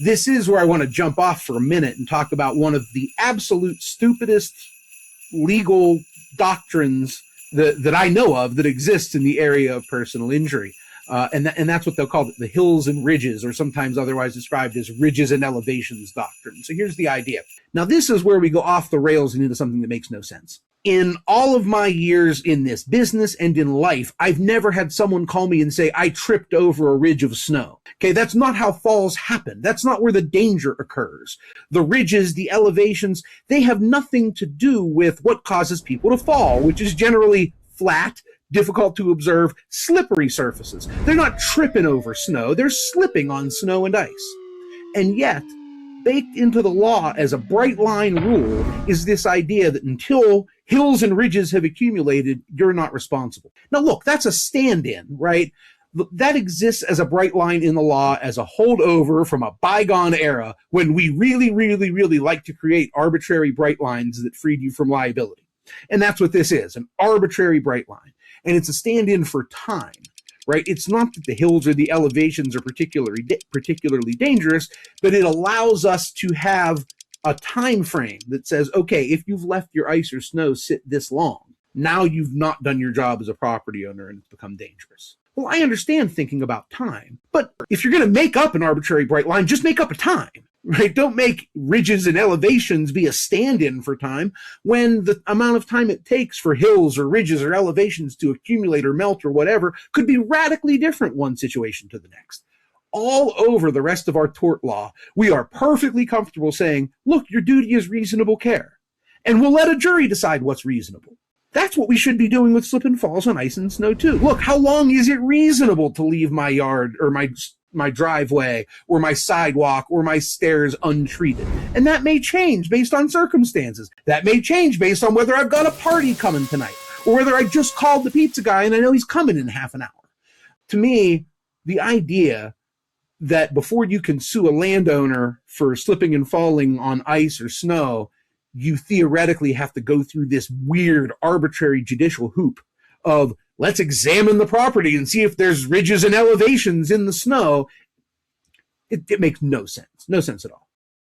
this is where I want to jump off for a minute and talk about one of the absolute stupidest legal doctrines that I know of that exists in the area of personal injury. And that's what they'll call it, the hills and ridges, or sometimes otherwise described as ridges and elevations doctrine. So here's the idea. Now, this is where we go off the rails and into something that makes no sense. In all of my years in this business and in life, I've never had someone call me and say, I tripped over a ridge of snow. Okay, that's not how falls happen. That's not where the danger occurs. The ridges, the elevations, they have nothing to do with what causes people to fall, which is generally flat, difficult to observe, slippery surfaces. They're not tripping over snow, they're slipping on snow and ice. And yet, baked into the law as a bright line rule is this idea that until hills and ridges have accumulated, you're not responsible. Now look, that's a stand-in, right? That exists as a bright line in the law as a holdover from a bygone era when we really like to create arbitrary bright lines that freed you from liability. And that's what this is, an arbitrary bright line. And it's a stand-in for time, right? It's not that the hills or the elevations are particularly dangerous, but it allows us to have a time frame that says, okay, if you've left your ice or snow sit this long, now you've not done your job as a property owner and it's become dangerous. Well, I understand thinking about time, but if you're going to make up an arbitrary bright line, just make up a time, right? Don't make ridges and elevations be a stand-in for time when the amount of time it takes for hills or ridges or elevations to accumulate or melt or whatever could be radically different one situation to the next. All over the rest of our tort law, we are perfectly comfortable saying, look, your duty is reasonable care. And we'll let a jury decide what's reasonable. That's what we should be doing with slip and falls on ice and snow too. Look, how long is it reasonable to leave my yard or my driveway or my sidewalk or my stairs untreated? And that may change based on circumstances. That may change based on whether I've got a party coming tonight or whether I just called the pizza guy and I know he's coming in half an hour. To me, the idea that before you can sue a landowner for slipping and falling on ice or snow, you theoretically have to go through this weird, arbitrary judicial hoop of let's examine the property and see if there's ridges and elevations in the snow. It makes no sense at all.